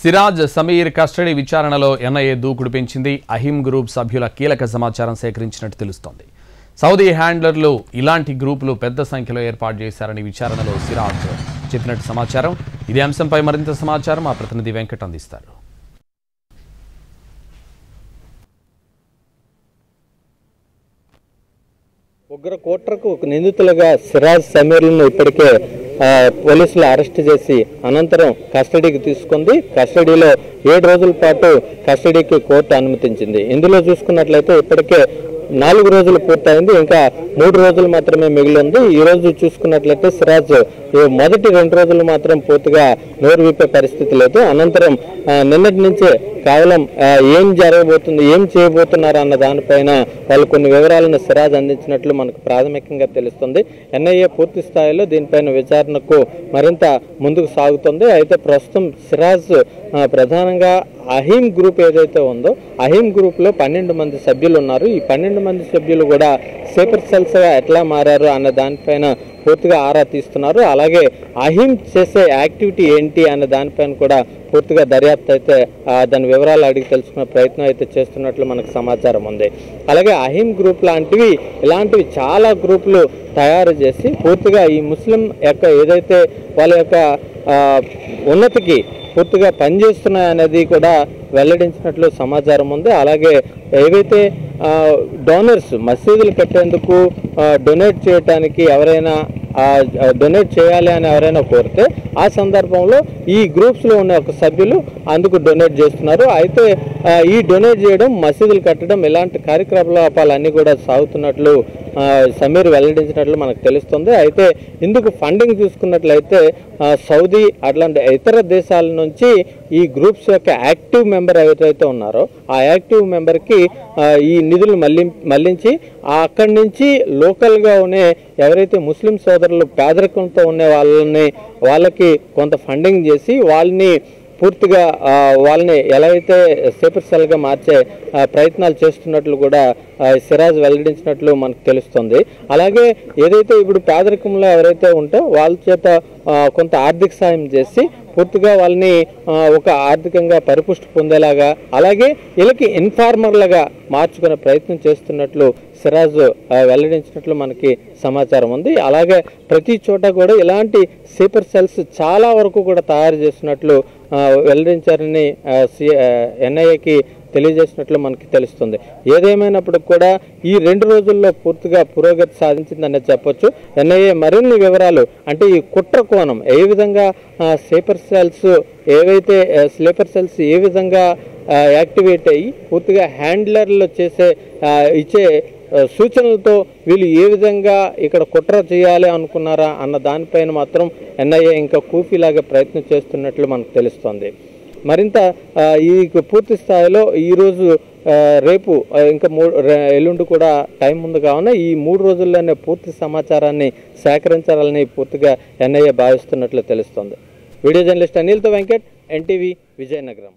Siraj Sameer custody విచారణలో NIA దూకుడు పెంచింది. అహిమ్ గ్రూప్ సభ్యుల కీలక సమాచారం సేకరించినట్టు తెలుస్తోంది. సౌదీ హ్యాండ్లర్లు ఇలాంటి గ్రూపులు పెద్ద సంఖ్యలో ఏర్పాటు చేశారని విచారణలో సిరాజ్ చెప్పినట్టు సమాచారం. ఇదే అంశంపై మరింత సమాచారం మా ప్రతినిధి వెంకట్ అందిస్తారు. ఉగ్ర కుట్రకు నిందితులుగా సిరాజ్ సమీర్లను ఇప్పటికే పోలీసులు అరెస్ట్ చేసి అనంతరం కస్టడీకి తీసుకుంది. కస్టడీలో 7 రోజుల పాటు కస్టడీకి కోర్టు అనుమతించింది. ఇందులో చూసుకున్నట్లయితే ఇప్పటికే 4 రోజులు పూర్తయింది. ఇంకా 3 రోజులు మాత్రమే మిగిలి ఉంది. ఈ రోజు చూసుకున్నట్లయితే సిరాజ్ మొదటి 2 రోజులు మాత్రం పూర్తిగా నోరు విప్పే పరిస్థితి లేదు. అనంతరం నిన్నటి నుంచే కేవలం ఏం జరగబోతుంది, ఏం చేయబోతున్నారు అన్న దానిపైన వాళ్ళు కొన్ని వివరాలను సిరాజ్ అందించినట్లు మనకు ప్రాథమికంగా తెలుస్తుంది. ఎన్ఐఏ పూర్తి స్థాయిలో దీనిపైన విచారణకు మరింత ముందుకు సాగుతుంది. అయితే ప్రస్తుతం సిరాజ్ ప్రధానంగా అహీమ్ గ్రూప్ ఏదైతే ఉందో అహీమ్ గ్రూప్లో 12 మంది సభ్యులు ఉన్నారు. ఈ 12 మంది సభ్యులు కూడా స్లీపర్ సెల్స్గా ఎట్లా మారారు అన్న దానిపైన పూర్తిగా ఆరా తీస్తున్నారు. అలాగే అహీమ్ చేసే యాక్టివిటీ ఏంటి అన్న దానిపైన కూడా పూర్తిగా దర్యాప్తు అయితే దాని వివరాలు అడిగి తెలుసుకునే ప్రయత్నం అయితే చేస్తున్నట్లు మనకు సమాచారం ఉంది. అలాగే అహీమ్ గ్రూప్ ఇలాంటివి చాలా గ్రూపులు తయారు చేసి పూర్తిగా ఈ ముస్లిం యొక్క ఏదైతే వాళ్ళ యొక్క ఉన్నతికి పూర్తిగా పనిచేస్తున్నాయనేది కూడా వెల్లడించినట్లు సమాచారం ఉంది. అలాగే ఏవైతే డోనర్స్ మసీదులు కట్టేందుకు డొనేట్ చేయడానికి ఎవరైనా డొనేట్ చేయాలి అని ఎవరైనా కోరితే ఆ సందర్భంలో ఈ గ్రూప్స్లో ఉన్న ఒక సభ్యులు అందుకు డొనేట్ చేస్తున్నారు. అయితే ఈ డొనేట్ చేయడం, మసీదులు కట్టడం ఇలాంటి కార్యకలాపాలన్నీ కూడా సాగుతున్నట్లు సమీర్ వెల్లడించినట్లు మనకు తెలుస్తుంది. అయితే ఇందుకు ఫండింగ్ చూసుకున్నట్లయితే సౌదీ అట్లాంటి ఇతర దేశాల నుంచి ఈ గ్రూప్స్ యొక్క యాక్టివ్ మెంబర్ ఎవరైతే ఉన్నారో ఆ యాక్టివ్ మెంబర్కి ఈ నిధులు మళ్లించి అక్కడి నుంచి లోకల్గా ఉండే ఎవరైతే ముస్లిం సోదరులు పేదరికంతో ఉండే వాళ్ళకి కొంత ఫండింగ్ చేసి వాళ్ళని ఎలా అయితే సేఫర్ సెల్గా మార్చే ప్రయత్నాలు చేస్తున్నట్లు కూడా సిరాజ్ వెల్లడించినట్లు మనకు తెలుస్తుంది. అలాగే ఏదైతే ఇప్పుడు పేదరికంలో ఎవరైతే ఉంటే వాళ్ళ చేత కొంత ఆర్థిక సాయం చేసి పూర్తిగా వాళ్ళని ఒక ఆర్థికంగా పరిపుష్టి పొందేలాగా అలాగే వీళ్ళకి ఇన్ఫార్మర్లుగా మార్చుకునే ప్రయత్నం చేస్తున్నట్లు సిరాజ్ వెల్లడించినట్లు మనకి సమాచారం ఉంది. అలాగే ప్రతి చోట కూడా ఇలాంటి స్లీపర్ సెల్స్ చాలా వరకు కూడా తయారు చేస్తున్నట్లు వెల్లడించారని ఎన్ఐఏకి తెలియజేసినట్లు మనకి తెలుస్తుంది. ఏదేమైనప్పటికి కూడా ఈ 2 రోజుల్లో పూర్తిగా పురోగతి సాధించిందనే చెప్పొచ్చు. ఎన్ఐఏ మరిన్ని వివరాలు అంటే ఈ కుట్ర కోణం ఏ విధంగా స్లీపర్ సెల్స్ ఏ విధంగా యాక్టివేట్ అయ్యి పూర్తిగా హ్యాండ్లర్లు ఇచ్చే సూచనలతో వీళ్ళు ఏ విధంగా ఇక్కడ కుట్ర చేయాలి అనుకున్నారా అన్న దానిపైన మాత్రం ఎన్ఐఏ ఇంకా కూఫీలాగా ప్రయత్నం చేస్తున్నట్లు మనకు తెలుస్తోంది. మరింత ఈ పూర్తి స్థాయిలో ఈరోజు రేపు ఇంకా ఎల్లుండి కూడా టైం ఉంది కావున ఈ 3 రోజుల్లోనే పూర్తి సమాచారాన్ని సేకరించాలని పూర్తిగా ఎన్ఐఏ భావిస్తున్నట్లు తెలుస్తోంది. వీడియో జర్నలిస్ట్ అనిల్తో వెంకట్, ఎన్టీవీ, విజయనగరం.